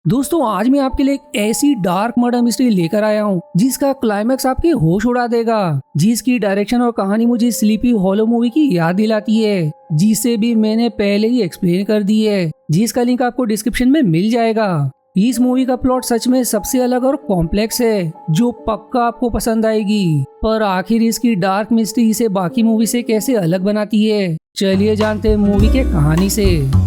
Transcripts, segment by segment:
दोस्तों आज मैं आपके लिए एक ऐसी डार्क मर्डर मिस्ट्री लेकर आया हूँ जिसका क्लाइमैक्स आपके होश उड़ा देगा, जिसकी डायरेक्शन और कहानी मुझे स्लीपी हॉलो मूवी की याद दिलाती है, जिसे भी मैंने पहले ही एक्सप्लेन कर दी है, जिसका लिंक आपको डिस्क्रिप्शन में मिल जाएगा। इस मूवी का प्लॉट सच में सबसे अलग और कॉम्प्लेक्स है, जो पक्का आपको पसंद आएगी। पर आखिर इसकी डार्क मिस्ट्री इसे बाकी मूवी से कैसे अलग बनाती है, चलिए जानते हैं मूवी के कहानी से।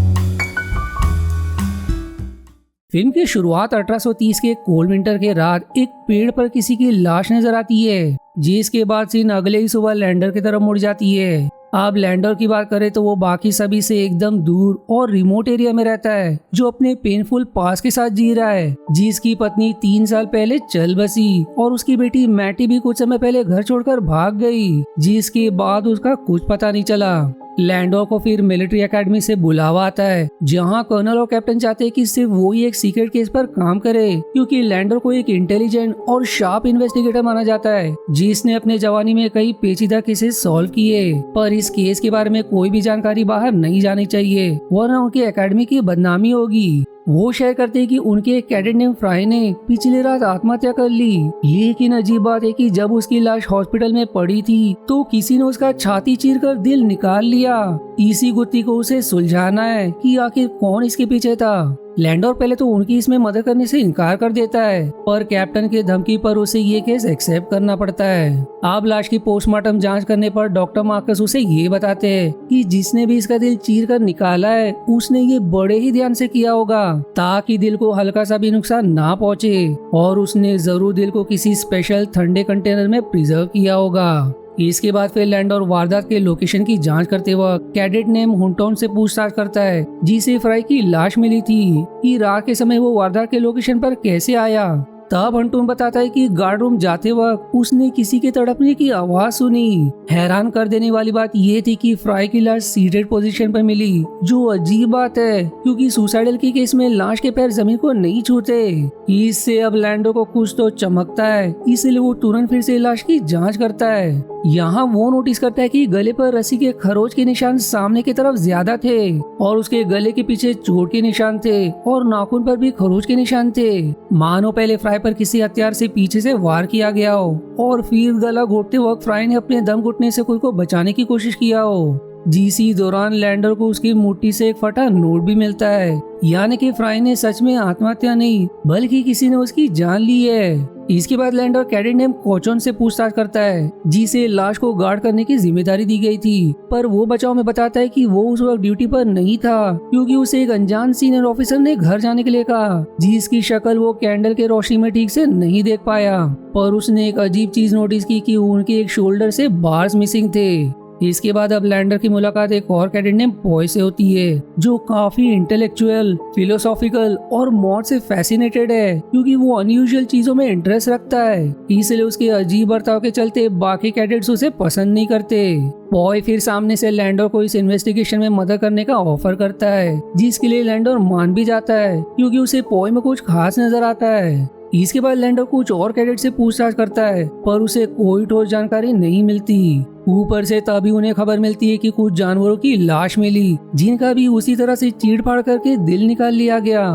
फिल्म की शुरुआत 1830 के कोल्ड विंटर के रात एक पेड़ पर किसी की लाश नजर आती है, जिसके बाद सीन अगले ही सुबह लैंडर की तरफ मुड़ जाती है। अब लैंडर की बात करें तो वो बाकी सभी से एकदम दूर और रिमोट एरिया में रहता है, जो अपने पेनफुल पास के साथ जी रहा है, जिसकी पत्नी 3 साल पहले चल बसी और उसकी बेटी मैटी भी कुछ समय पहले घर छोड़कर भाग गई, जिसके बाद उसका कुछ पता नहीं चला। लैंडो को फिर मिलिट्री एकेडमी से बुलावा आता है, जहां कर्नल और कैप्टन चाहते हैं कि सिर्फ वो ही एक सीक्रेट केस पर काम करे, क्योंकि लैंडो को एक इंटेलिजेंट और शार्प इन्वेस्टिगेटर माना जाता है, जिसने अपने जवानी में कई पेचीदा केसेस सॉल्व किए। पर इस केस के बारे में कोई भी जानकारी बाहर नहीं जानी चाहिए, वरना उनकी एकेडमी की बदनामी होगी। वो शेयर करते हैं कि उनके एक कैडेट नेम फ्राई ने पिछली रात आत्महत्या कर ली, लेकिन अजीब बात है कि जब उसकी लाश हॉस्पिटल में पड़ी थी तो किसी ने उसका छाती चीरकर दिल निकाल लिया। इसी गुत्थी को उसे सुलझाना है कि आखिर कौन इसके पीछे था। लैंडोर पहले तो उनकी इसमें मदद करने से इनकार कर देता है, पर कैप्टन के धमकी पर उसे ये केस एक्सेप्ट करना पड़ता है। अब लाश की पोस्टमार्टम जांच करने पर डॉक्टर मार्कस उसे ये बताते हैं कि जिसने भी इसका दिल चीर कर निकाला है उसने ये बड़े ही ध्यान से किया होगा, ताकि दिल को हल्का सा भी नुकसान ना पहुंचे, और उसने जरूर दिल को किसी स्पेशल ठंडे कंटेनर में प्रिजर्व किया होगा। इसके बाद फिर लैंडोर वारदात के लोकेशन की जांच करते वक्त कैडेट नेम हुंटोन से पूछताछ करता है, जिसे फ्राई की लाश मिली थी, कि रात के समय वो वारदात के लोकेशन पर कैसे आया। तब हंटून बताता है कि गार्ड रूम जाते वक्त उसने किसी के तड़पने की आवाज सुनी। हैरान कर देने वाली बात ये थी कि फ्राई की लाश सीटेड पोजीशन पर मिली, जो अजीब बात है क्योंकि सुसाइडल की केस में लाश के पैर जमीन को नहीं छूते। इससे अब लैंडो को कुछ तो चमकता है, इसलिए वो तुरंत फिर से लाश की जांच करता है। यहाँ वो नोटिस करता है कि गले पर रस्सी के खरोच के निशान सामने की तरफ ज्यादा थे, और उसके गले के पीछे चोट के निशान थे, और नाखून पर भी खरोच के निशान थे, मानो पहले फ्राई पर किसी हथियार से पीछे से वार किया गया हो, और फिर गला घोटते वक्त फ्राई ने अपने दम घुटने से खुद को बचाने की कोशिश किया हो। इसी दौरान लैंडर को उसकी मुट्ठी से एक फटा नोट भी मिलता है, यानी कि फ्राई ने सच में आत्महत्या नहीं बल्कि किसी ने उसकी जान ली है। इसके बाद लैंडर कैडेट नेम कोचोन से पूछताछ करता है, जिसे लाश को गार्ड करने की जिम्मेदारी दी गई थी, पर वो बचाव में बताता है कि वो उस वक्त ड्यूटी पर नहीं था, क्योंकि उसे एक अनजान सीनियर ऑफिसर ने घर जाने के लिए कहा, जिसकी शक्ल वो कैंडल के रोशनी में ठीक से नहीं देख पाया। पर उसने एक अजीब चीज नोटिस की कि उनके एक शोल्डर से बार्स मिसिंग थे। इसके बाद अब लैंडर की मुलाकात एक और कैडेट नेम पॉय से होती है, जो काफी इंटेलेक्चुअल, फिलोसॉफिकल और मौत से फैसिनेटेड है, क्योंकि वो अनयूजुअल चीजों में इंटरेस्ट रखता है। इसलिए उसके अजीब बर्ताव के चलते बाकी कैडेट्स उसे पसंद नहीं करते। पॉय फिर सामने से लैंडर को इस इन्वेस्टिगेशन में मदद करने का ऑफर करता है, जिसके लिए लैंडर मान भी जाता है, क्योंकि उसे पॉय में कुछ खास नजर आता है। इसके बाद लैंडर कुछ और कैडेट से पूछताछ करता है, पर उसे कोई ठोस जानकारी नहीं मिलती। ऊपर से तभी उन्हें खबर मिलती है कि कुछ जानवरों की लाश मिली, जिनका भी उसी तरह से चीड़-फाड़ करके दिल निकाल लिया गया।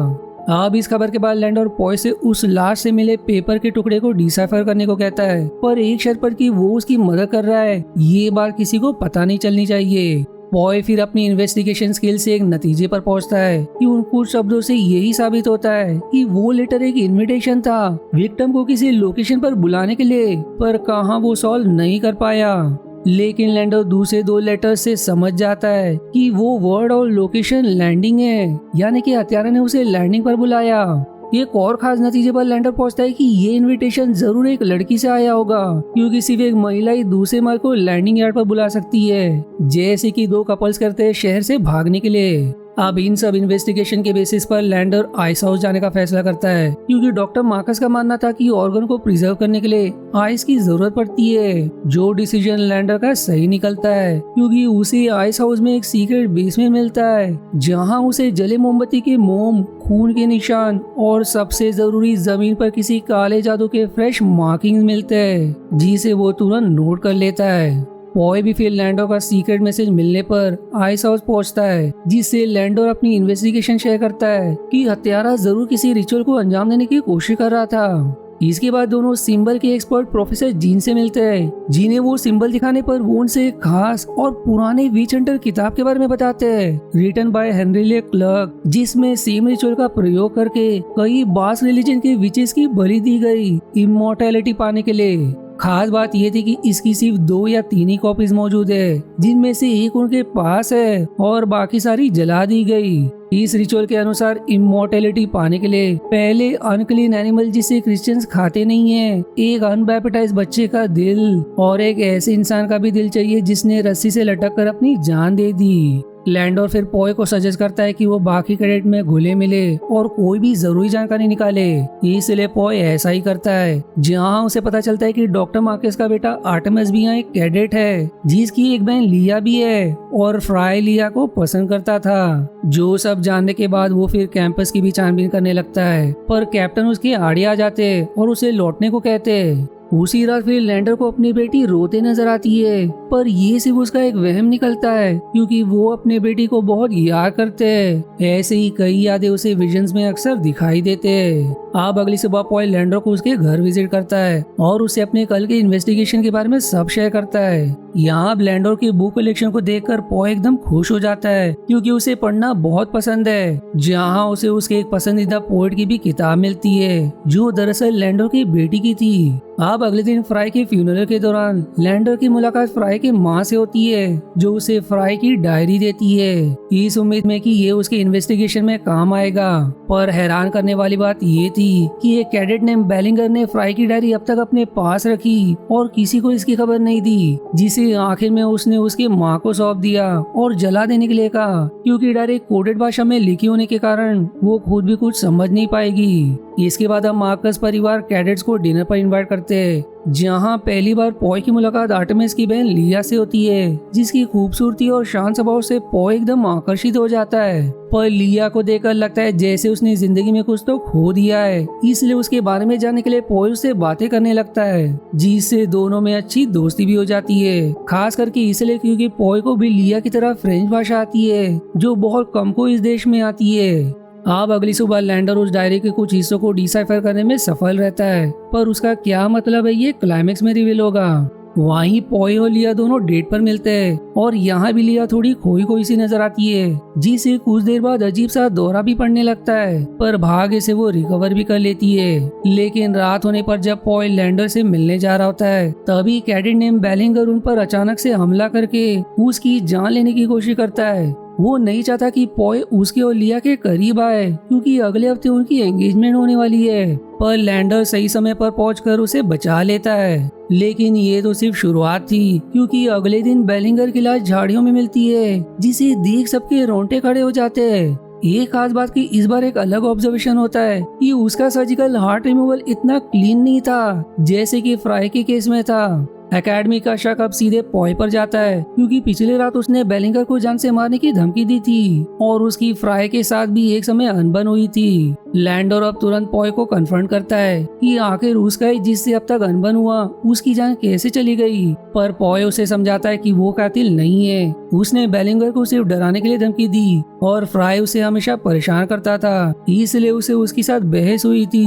अब इस खबर के बाद लैंडर पॉय से उस लाश से मिले पेपर के टुकड़े को डिसाइफर करने को कहता है, पर एक शर्त पर कि वो उसकी मदद कर रहा है, ये बात किसी को पता नहीं चलनी चाहिए। पॉय फिर अपनी इन्वेस्टिगेशन स्किल से एक नतीजे पर पहुंचता है कि उन कुछ शब्दों से यही साबित होता है कि वो लेटर एक इनविटेशन था विक्टिम को किसी लोकेशन पर बुलाने के लिए, पर कहां वो सॉल्व नहीं कर पाया। लेकिन लैंडर दूसरे 2 लेटर से समझ जाता है कि वो वर्ड और लोकेशन लैंडिंग है, यानी कि हत्यारा ने उसे लैंडिंग पर बुलाया। एक और खास नतीजे पर लैंडर पहुंचता है कि ये इनविटेशन जरूर एक लड़की से आया होगा, क्योंकि सिर्फ एक महिला ही दूसरे मर्द को लैंडिंग यार्ड पर बुला सकती है, जैसे कि 2 कपल्स करते हैं शहर से भागने के लिए। अब इन सब इन्वेस्टिगेशन के बेसिस पर लैंडर आइस हाउस जाने का फैसला करता है, क्योंकि डॉक्टर मार्कस का मानना था कि ऑर्गन को प्रिजर्व करने के लिए आइस की जरूरत पड़ती है। जो डिसीजन लैंडर का सही निकलता है, क्योंकि उसे आइस हाउस में एक सीक्रेट बेसमेंट मिलता है, जहां उसे जले मोमबत्ती के मोम, खून के निशान और सबसे जरूरी जमीन पर किसी काले जादू के फ्रेश मार्किंग मिलते हैं, जिसे वो तुरंत नोट कर लेता है। पॉय भी फिर लैंडोर का सीक्रेट मैसेज मिलने पर आइस हाउस पहुंचता है, जिससे लैंडोर अपनी इन्वेस्टिगेशन शेयर करता है कि हत्यारा जरूर किसी रिचुअल को अंजाम देने की कोशिश कर रहा था। इसके बाद दोनों सिंबल के एक्सपर्ट प्रोफेसर जीन से मिलते हैं, जिन्हें वो सिंबल दिखाने पर वो उनसे एक खास और पुराने विच हंटर किताब के बारे में बताते हैं, रिटन बाय हेनरी ले क्लर्क, जिसमें सेम रिचुअल का प्रयोग करके कई बास रिलीजन के विचेस की बलि दी गई इमॉर्टैलिटी पाने के लिए। खास बात यह थी कि इसकी सिर्फ 2 या 3 ही कॉपीज मौजूद है, जिनमें से एक उनके पास है और बाकी सारी जला दी गई। इस रिचुअल के अनुसार इमॉर्टैलिटी पाने के लिए पहले अनक्लीन एनिमल जिसे क्रिश्चियंस खाते नहीं है, एक अनबैप्टाइज्ड बच्चे का दिल और एक ऐसे इंसान का भी दिल चाहिए जिसने रस्सी से लटक कर अपनी जान दे दी। लैंडोर फिर पॉय को सजेस्ट करता है कि वो बाकी कैडेट में घुले मिले और कोई भी जरूरी जानकारी निकाले। इसलिए पॉय ऐसा ही करता है, जहाँ उसे पता चलता है कि डॉक्टर मार्केस का बेटा आर्टेमिस भी यहाँ एक कैडेट है, जिसकी एक बहन लिया भी है और फ्राई लिया को पसंद करता था। जो सब जानने के बाद वो फिर कैंपस की भी छानबीन करने लगता है, पर कैप्टन उसके आड़े आ जाते और उसे लौटने को कहते। उसी रात फिर लैंडर को अपनी बेटी रोते नजर आती है, पर ये सिर्फ उसका एक वहम निकलता है, क्योंकि वो अपने बेटी को बहुत याद करते हैं। ऐसे ही कई यादें उसे विजन्स में अक्सर दिखाई देते हैं। अब अगली सुबह पॉय लैंडर को उसके घर विजिट करता है और उसे अपने कल के इन्वेस्टिगेशन के बारे में सब शेयर करता है। यहाँ लैंडर की बुक कलेक्शन को देखकर पॉय एकदम खुश हो जाता है, क्योंकि उसे पढ़ना बहुत पसंद है। जहाँ उसे उसके एक पसंदीदा पोएट की भी किताब मिलती है, जो दरअसल लैंडर की बेटी की थी। अब अगले दिन फ्राई के फ्यूनरल के दौरान लैंडर की मुलाकात फ्राई के माँ से होती है, जो उसे फ्राई की डायरी देती है, इस उम्मीद में कि ये उसके इन्वेस्टिगेशन में काम आएगा। पर हैरान करने वाली बात ये थी कि एक कैडेट नेम बेलिंगर ने फ्राई की डायरी अब तक अपने पास रखी और किसी को इसकी खबर नहीं दी, जिसे आखिर में उसने उसकी माँ को सौंप दिया और जला देने के लिए कहा, क्योंकि डायरी कोडेड भाषा में लिखी होने के कारण वो खुद भी कुछ समझ नहीं पाएगी। इसके बाद अब मार्कस परिवार कैडेट्स को डिनर पर इनवाइट करते हैं, जहां पहली बार पॉय की मुलाकात आर्टेमिस की बहन लिया से होती है, जिसकी खूबसूरती और शांत स्वभाव से पॉय एकदम आकर्षित हो जाता है। पर लिया को देखकर लगता है जैसे उसने जिंदगी में कुछ तो खो दिया है, इसलिए उसके बारे में जानने के लिए पॉय उससे बातें करने लगता है, जिससे दोनों में अच्छी दोस्ती भी हो जाती है। खास करके इसलिए क्योंकि पॉय को भी लिया की तरह फ्रेंच भाषा आती है, जो बहुत कम को इस देश में आती है। अब अगली सुबह लैंडर उस डायरी के कुछ हिस्सों को डिसाइफर करने में सफल रहता है, पर उसका क्या मतलब है ये क्लाइमेक्स में रिवील होगा। वहीं पॉय और लिया दोनों डेट पर मिलते हैं और यहाँ भी लिया थोड़ी खोई खोई सी नजर आती है, जिसे कुछ देर बाद अजीब सा दौरा भी पड़ने लगता है, पर भाग्य से वो रिकवर भी कर लेती है। लेकिन रात होने पर जब पॉय लैंडर से मिलने जा रहा होता है, तभी कैडेट नेम बेलिंगर उन पर अचानक से हमला करके उसकी जान लेने की कोशिश करता है। वो नहीं चाहता कि पॉय उसके और लिया के करीब आए, क्योंकि अगले हफ्ते उनकी एंगेजमेंट होने वाली है। पर लैंडर सही समय पर पहुंचकर उसे बचा लेता है। लेकिन ये तो सिर्फ शुरुआत थी, क्योंकि अगले दिन बेलिंगर की लाश झाड़ियों में मिलती है, जिसे देख सबके रोंगटे खड़े हो जाते हैं। एक खास बात की इस बार एक अलग ऑब्जर्वेशन होता है कि उसका सर्जिकल हार्ट रिमूवल इतना क्लीन नहीं था जैसे कि फ्राई के केस में था। एकेडमी का शक अब सीधे पॉय पर जाता है, क्योंकि पिछले रात उसने बेलिंगर को जान से मारने की धमकी दी थी और उसकी फ्राई के साथ भी एक समय अनबन हुई थी। लैंडर अब तुरंत पॉय को कन्फ्रंट करता है कि आखिर उसका ही जिससे अब तक अनबन हुआ उसकी जान कैसे चली गई। पर पॉय उसे समझाता है कि वो कातिल नहीं है, उसने बेलिंगर को सिर्फ डराने के लिए धमकी दी और फ्राई उसे हमेशा परेशान करता था, इसलिए उसे उसके साथ बहस हुई थी।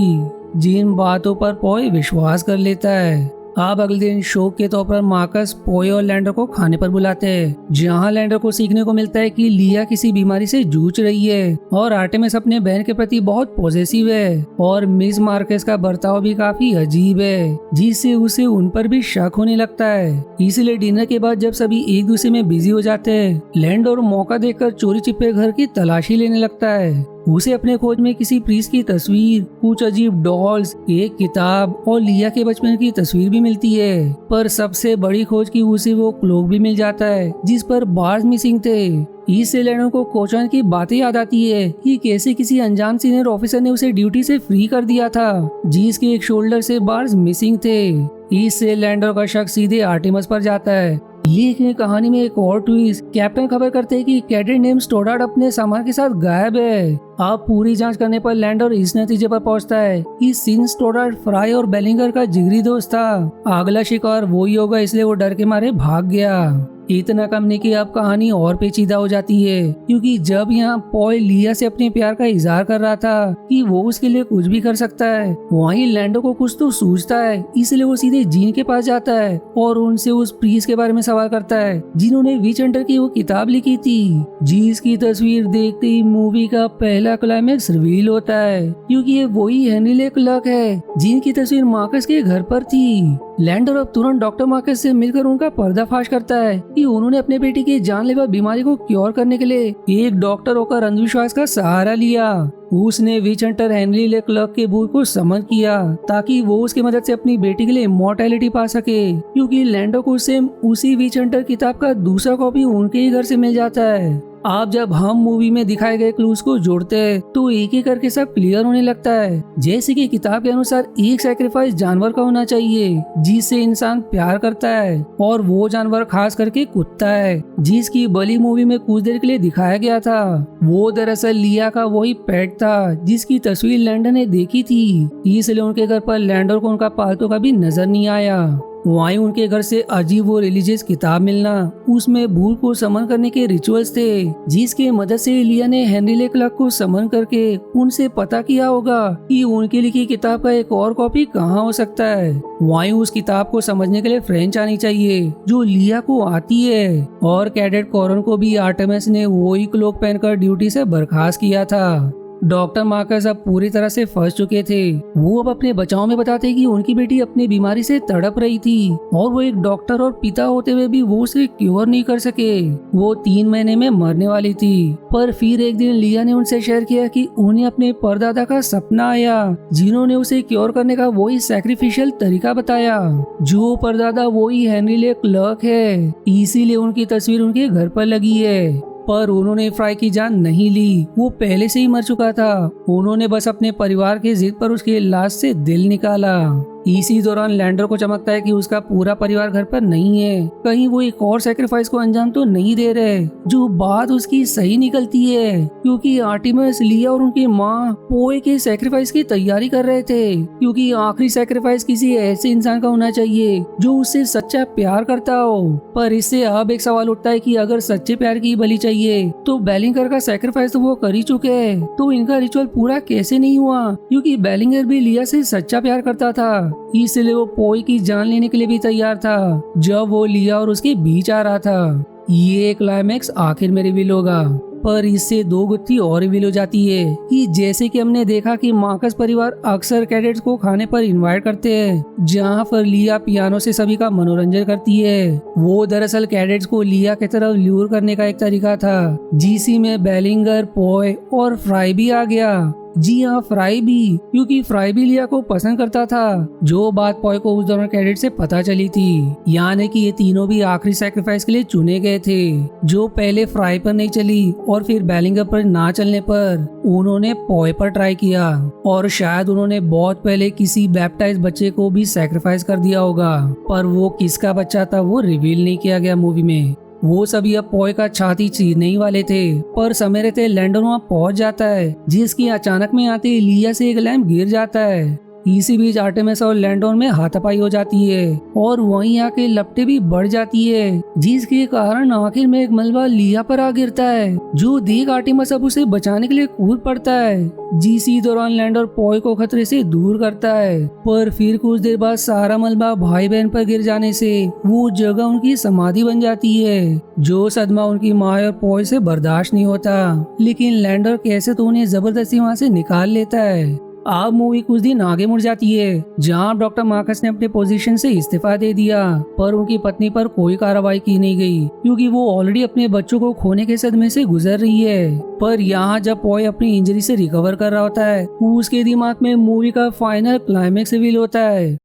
जिन बातों पर पॉय विश्वास कर लेता है। अब अगले दिन शौक के तौर पर मार्कस पॉय और लैंडर को खाने पर बुलाते हैं, जहां लैंडर को सीखने को मिलता है कि लिया किसी बीमारी से जूझ रही है और आर्टेमिस अपने बहन के प्रति बहुत पॉजिटिव है और मिस मार्कस का बर्ताव भी काफी अजीब है, जिससे उसे उन पर भी शक होने लगता है। इसलिए डिनर के बाद जब सभी एक दूसरे में बिजी हो जाते हैं, लैंडर मौका देखकर चोरी छिपे घर की तलाशी लेने लगता है। उसे अपने खोज में किसी प्रीस्ट की तस्वीर, कुछ अजीब डॉल्स, एक किताब और लिया के बचपन की तस्वीर भी मिलती है। पर सबसे बड़ी खोज की उसे वो क्लोक भी मिल जाता है जिस पर बार्स मिसिंग थे। इससे लैंडर को कोचान की बातें याद आती है कि कैसे किसी अनजान सीनियर ऑफिसर ने उसे ड्यूटी से फ्री कर दिया था, जिसके एक शोल्डर से बार्स मिसिंग थे। इससे लैंडर का शक सीधे आर्टेमिस पर जाता है। लेकिन कहानी में एक और ट्विस्ट, कैप्टन खबर करते हैं कि कैडेट नेम स्टोडार्ड अपने सामान के साथ गायब है। अब पूरी जांच करने पर लैंडर इस नतीजे पर पहुंचता है कि सिन स्टोडार्ड फ्राई और बेलिंगर का जिगरी दोस्त था। अगला शिकार वही होगा, इसलिए वो डर के मारे भाग गया। इतना कम नहीं कि अब कहानी और पेचीदा हो जाती है, क्योंकि जब यहाँ पॉय लिया से अपने प्यार का इजहार कर रहा था कि वो उसके लिए कुछ भी कर सकता है, वहीं लैंडो को कुछ तो सूझता है, इसलिए वो सीधे जीन के पास जाता है और उनसे उस प्रीस के बारे में सवाल करता है जिन्होंने विच हंटर की वो किताब लिखी थी, जिसकी तस्वीर देखते ही मूवी का पहला क्लाइमेक्स रिवील होता है, क्योंकि ये वही हेनरी ले क्लर्क है जिनकी तस्वीर मार्कस के घर पर थी। लैंडर अब तुरंत डॉक्टर मार्कस से मिलकर उनका पर्दाफाश करता है कि उन्होंने अपने बेटी की जानलेवा बीमारी को क्योर करने के लिए एक डॉक्टर होकर अंधविश्वास का सहारा लिया। उसने विच हंटर हेनरी ले क्लर्क के भूत को समन किया ताकि वो उसकी मदद से अपनी बेटी के लिए इमॉर्टैलिटी पा सके, क्योंकि लैंडो को सेम उसी विच हंटर किताब का दूसरा कॉपी उनके ही घर से मिल जाता है। अब जब हम मूवी में दिखाए गए क्लूज को जोड़ते हैं तो एक एक करके सब क्लियर होने लगता है। जैसे कि किताब के अनुसार एक सैक्रिफाइस जानवर का होना चाहिए जिससे इंसान प्यार करता है, और वो जानवर खास करके कुत्ता है जिसकी बलि मूवी में कुछ देर के लिए दिखाया गया था। वो दरअसल लिया का वही पेट था जिसकी तस्वीर लैंडर ने देखी थी, इसलिए उनके घर पर लैंडर को उनका पालतू कभी नजर नहीं आया। वहीं उनके घर से अजीब वो रिलीजियस किताब मिलना, उसमें भूत को समन करने के रिचुअल्स थे जिसके मदद से लिया ने हेनरी ले क्लर्क को समन करके उनसे पता किया होगा कि उनकी लिखी किताब का एक और कॉपी कहाँ हो सकता है। वहीं उस किताब को समझने के लिए फ्रेंच आनी चाहिए जो लिया को आती है, और कैडेट कॉरन को भी आर्टेमिस ने वही क्लोक पहनकर ड्यूटी से बर्खास्त किया था। डॉक्टर मार्कस अब पूरी तरह से फंस चुके थे। वो अब अपने बचाव में बताते कि उनकी बेटी अपनी बीमारी से तड़प रही थी और वो एक डॉक्टर और पिता होते हुए भी वो उसे क्योर नहीं कर सके। वो 3 महीने में मरने वाली थी। पर फिर एक दिन लिया ने उनसे शेयर किया कि उन्हें अपने परदादा का सपना आया जिन्होंने उसे क्योर करने का वही सैक्रिफिशियल तरीका बताया। जो परदादा वही हेनरी ले क्लर्क है, इसीलिए उनकी तस्वीर उनके घर पर लगी है। पर उन्होंने फ्राई की जान नहीं ली, वो पहले से ही मर चुका था। उन्होंने बस अपने परिवार की जिद पर उसकी लाश से दिल निकाला। इसी दौरान लैंडर को चमकता है कि उसका पूरा परिवार घर पर नहीं है, कहीं वो एक और सैक्रिफाइस को अंजाम तो नहीं दे रहे। जो बात उसकी सही निकलती है, क्योंकि आर्टेमिस, लिया और उनकी माँ पोए के सैक्रिफाइस की तैयारी कर रहे थे, क्योंकि आखिरी सैक्रिफाइस किसी ऐसे इंसान का होना चाहिए जो उससे सच्चा प्यार करता हो। पर इससे अब एक सवाल उठता है कि अगर सच्चे प्यार की बलि चाहिए तो बेलिंगर का सैक्रिफाइस तो वो कर ही चुके हैं, तो इनका रिचुअल पूरा कैसे नहीं हुआ? क्योंकि बेलिंगर भी लिया से सच्चा प्यार करता था, इसलिए वो पोई की जान लेने के लिए भी तैयार था जब वो लिया और उसके बीच आ रहा था। ये क्लाइमेक्स आखिर में रिवील होगा, पर इससे 2 गुत्थी और रिवील हो जाती है कि जैसे कि हमने देखा कि मार्कस परिवार अक्सर कैडेट्स को खाने पर इनवाइट करते हैं, जहां पर लिया पियानो से सभी का मनोरंजन करती है। वो दरअसल कैडेट्स को लिया की तरफ ल्यूर करने का एक तरीका था, जिसी में बेलिंगर, पॉय और फ्राई भी आ गया। जी हाँ, फ्राई भी, क्योंकि फ्राई भी लिया को पसंद करता था, जो बात पॉय को उस दौरान कैडेट से पता चली थी। यानी कि ये तीनों भी आखिरी सैक्रिफाइस के लिए चुने गए थे, जो पहले फ्राई पर नहीं चली और फिर बेलिंगर पर ना चलने पर उन्होंने पॉय पर ट्राई किया, और शायद उन्होंने बहुत पहले किसी बैप्टाइज बच्चे को भी सैक्रिफाइस कर दिया होगा, पर वो किसका बच्चा था वो रिवील नहीं किया गया मूवी में। वो सभी अब पॉय का छाती चीरने ही वाले थे, पर समय रहते लैंडर वहाँ पहुंच जाता है, जिसकी अचानक में आते ही लिया से एक लैंप गिर जाता है। इसी बीच आर्टेमिस और लैंडोर में हाथापाई हो जाती है और वहीं आके लपटे भी बढ़ जाती है, जिसके कारण आखिर में एक मलबा लिया पर आ गिरता है, जो देख आर्टेमिस अब उसे बचाने के लिए कूद पड़ता है। जिसी दौरान लैंडर पॉय को खतरे से दूर करता है, पर फिर कुछ देर बाद सारा मलबा भाई बहन पर गिर जाने से वो जगह उनकी समाधि बन जाती है, जो सदमा उनकी माँ और पॉय से बर्दाश्त नहीं होता। लेकिन लैंडर कैसे तो उन्हें जबरदस्ती वहाँ से निकाल लेता है। अब मूवी कुछ दिन आगे मुड़ जाती है, जहां डॉक्टर मार्कस ने अपने पोजीशन से इस्तीफा दे दिया, पर उनकी पत्नी पर कोई कार्रवाई की नहीं गई, क्योंकि वो ऑलरेडी अपने बच्चों को खोने के सदमे से गुजर रही है। पर यहाँ जब पॉय अपनी इंजरी से रिकवर कर रहा होता है, उसके दिमाग में मूवी का फाइनल क्लाइमेक्स रिवील होता है।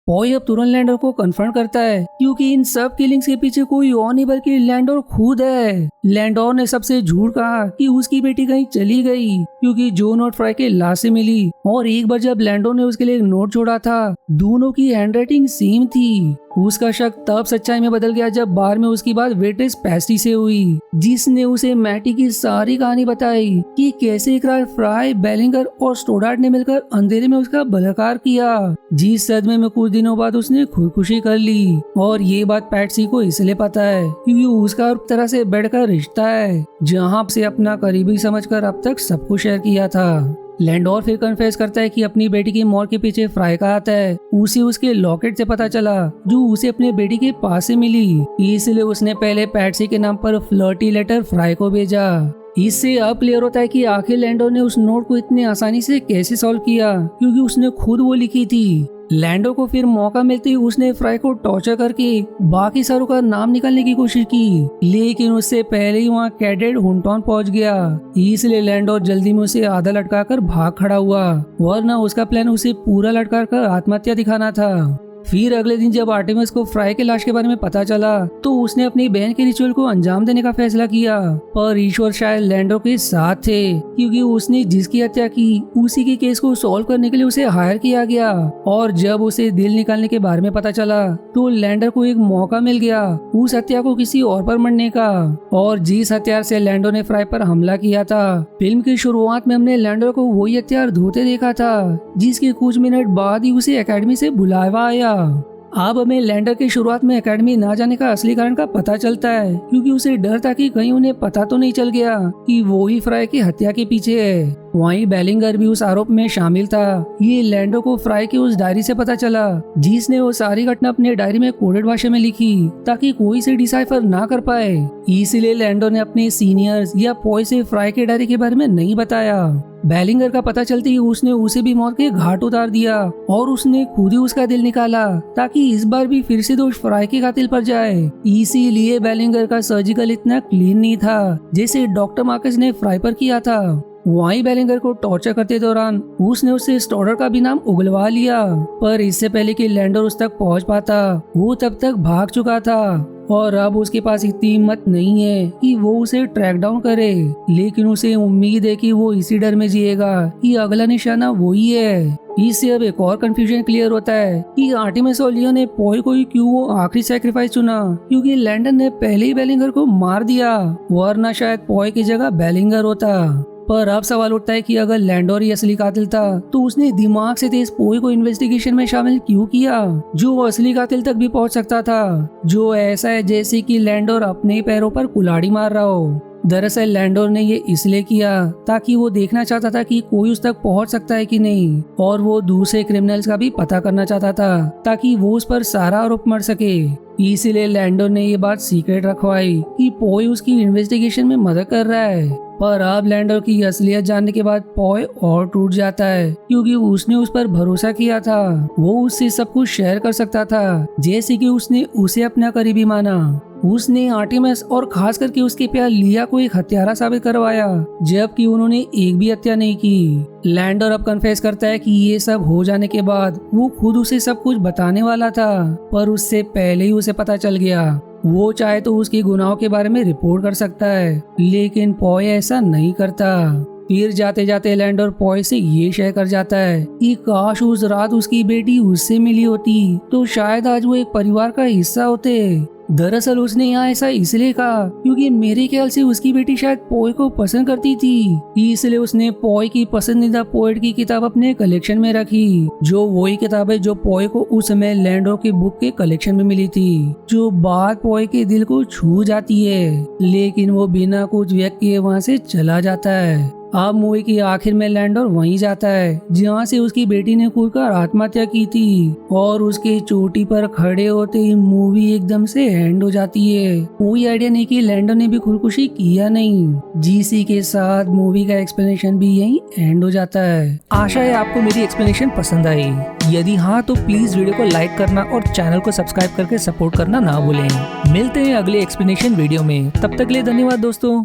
पॉय अब तुरंत लैंडर को कन्फ्रंट करता है, क्योंकि इन सब किलिंग्स के पीछे कोई और नहीं बल्कि लैंडर खुद है। लैंडर ने सबसे झूठ कहा कि उसकी बेटी कहीं चली गई, क्योंकि जो नोट फ्राई के लाश से मिली, और एक बार जब लैंडर ने उसके लिए एक नोट छोड़ा था, दोनों की हैंडराइटिंग सेम थी। उसका शक तब सच्चाई में बदल गया जब बार में उसकी बात वेट्रेस पैस्टी से हुई, जिसने उसे मैटी की सारी कहानी बताई कि कैसे एक रात फ्राई, बेलिंगर और स्टोडार्ट ने मिलकर अंधेरे में उसका बलात्कार किया, जिस सदमे में कुछ दिनों बाद उसने खुदकुशी कर ली। और ये बात पैट्सी को इसलिए पता है क्योंकि उसका एक तरह से बेड का रिश्ता है जहाँ से अपना करीबी समझकर अब तक सब कुछ शेयर किया था। लैंडोर फिर कन्फेस करता है कि अपनी बेटी की मौत के पीछे फ्राई का हाथ है। उसे उसके लॉकेट से पता चला जो उसे अपने बेटी के पास से मिली, इसलिए उसने पहले पैट्सी के नाम पर फ्लर्टी लेटर फ्राई को भेजा। इससे अब क्लियर होता है कि आखिर लैंडोर ने उस नोट को इतनी आसानी से कैसे सॉल्व किया, क्योंकि उसने खुद वो लिखी थी। लैंडो को फिर मौका मिलते ही उसने फ्राई को टॉर्चर करके बाकी सारों का नाम निकालने की कोशिश की, लेकिन उससे पहले ही वहाँ कैडेट हुंटॉन पहुंच गया। इसलिए लैंडो जल्दी में उसे आधा लटका कर भाग खड़ा हुआ, वरना उसका प्लान उसे पूरा लटका कर आत्महत्या दिखाना था। फिर अगले दिन जब आर्टेमिस को फ्राई के लाश के बारे में पता चला तो उसने अपनी बहन के रिचुअल को अंजाम देने का फैसला किया, पर ईश्वर शायद लैंडो के साथ थे, क्योंकि उसने जिसकी हत्या की उसी के केस को सॉल्व करने के लिए उसे हायर किया गया। और जब उसे दिल निकालने के बारे में पता चला तो लैंडर को एक मौका मिल गया उस हत्या को किसी और पर मरने का। और जिस हथियार से लैंडो ने फ्राई पर हमला किया था, फिल्म की शुरुआत में हमने लैंडो को वही हथियार धोते देखा था, जिसके कुछ मिनट बाद ही उसे एकेडमी से बुलावा आया। अब हमें लैंडर के शुरुआत में एकेडमी ना जाने का असली कारण का पता चलता है, क्योंकि उसे डर था कि कहीं उन्हें पता तो नहीं चल गया कि वो ही फ्राई की हत्या के पीछे है। वहीं बेलिंगर भी उस आरोप में शामिल था। ये लैंडो को फ्राई की उस डायरी से पता चला जिसने वो सारी घटना अपने डायरी में कोडेड भाषा में लिखी ताकि कोई इसे डिसाइफर ना कर पाए। इसीलिए लैंडो ने अपने सीनियर्स या पॉय से फ्राई के डायरी के बारे में नहीं बताया। बेलिंगर का पता चलते ही उसने उसे भी मौत के घाट उतार दिया और उसने खुद ही उसका दिल निकाला ताकि इस बार भी फिर से दोष फ्राई के कातिल पर जाए। इसीलिए बेलिंगर का सर्जिकल इतना क्लीन नहीं था जैसे डॉक्टर मार्कस ने फ्राई पर किया था। वहीं बेलिंगर को टॉर्चर करते दौरान उसने उससे स्टोडर का भी नाम उगलवा लिया, पर इससे पहले कि लैंडर उस तक पहुंच पाता वो तब तक भाग चुका था और अब उसके पास इतनी हिम्मत नहीं है कि वो उसे ट्रैक डाउन करे। लेकिन उसे उम्मीद है कि वो इसी डर में जिएगा कि अगला निशाना वही है। इससे अब एक और कंफ्यूजन क्लियर होता है कि आर्टेमिस और लियो ने पॉय को ही क्यों वो आखिरी सैक्रिफाइस चुना, क्योंकि लैंडन ने पहले ही बेलिंगर को मार दिया, वरना शायद पॉय की जगह बेलिंगर होता। पर अब सवाल उठता है कि अगर लैंडोर ही असली कातिल था तो उसने दिमाग से तेज पॉय को इन्वेस्टिगेशन में शामिल क्यों किया, जो असली कातिल तक भी पहुंच सकता था, जो ऐसा है जैसे कि लैंडोर अपने पैरों पर कुल्हाड़ी मार रहा हो। दरअसल लैंडोर ने ये इसलिए किया ताकि वो देखना चाहता था कि कोई उस तक पहुंच सकता है कि नहीं, और वो दूसरे क्रिमिनल्स का भी पता करना चाहता था ताकि वो उस पर सारा आरोप मर सके। इसीलिए लैंडोर ने ये बात सीक्रेट रखवाई कि पॉय उसकी इन्वेस्टिगेशन में मदद कर रहा है। पर अब लैंडर की असलियत जानने के बाद पॉय और टूट जाता है, क्योंकि उसने उस पर भरोसा किया था वो उससे सब कुछ शेयर कर सकता था, जैसे कि उसने उसे अपना करीबी माना। उसने आर्टेमिस और खास करके उसके प्यार लिया को एक हत्यारा साबित करवाया, जबकि उन्होंने एक भी हत्या नहीं की। लैंडर अब कन्फेस करता है कि ये सब हो जाने के बाद वो खुद उसे सब कुछ बताने वाला था, पर उससे पहले ही उसे पता चल गया। वो चाहे तो उसके गुनाहों के बारे में रिपोर्ट कर सकता है, लेकिन पॉय ऐसा नहीं करता। फिर जाते जाते लैंडर पॉय से ये शेयर कर जाता है कि काश उस रात उसकी बेटी उससे मिली होती तो शायद आज वो एक परिवार का हिस्सा होते। दरअसल उसने यहाँ ऐसा इसलिए कहा क्योंकि मेरे ख्याल से उसकी बेटी शायद पॉय को पसंद करती थी, इसलिए उसने पॉय की पसंदीदा पोएट की किताब अपने कलेक्शन में रखी, जो वही किताब है जो पॉय को उस समय लैंडो की बुक के कलेक्शन में मिली थी, जो बात पॉय के दिल को छू जाती है। लेकिन वो बिना कुछ व्यक्त किए वहाँ से चला जाता है। अब मूवी की आखिर में लैंडर वहीं जाता है जहाँ से उसकी बेटी ने कूदकर आत्महत्या की थी, और उसके चोटी पर खड़े होते ही मूवी एकदम से एंड हो जाती है। कोई आइडिया नहीं कि लैंडर ने भी खुदकुशी किया नहीं। जीसी के साथ मूवी का एक्सप्लेनेशन भी यहीं एंड हो जाता है। आशा है आपको मेरी एक्सप्लेनेशन पसंद आई। यदि हाँ तो प्लीज वीडियो को लाइक करना और चैनल को सब्सक्राइब करके सपोर्ट करना ना भूलें। मिलते हैं अगले एक्सप्लेनेशन वीडियो में, तब तक के लिए धन्यवाद दोस्तों।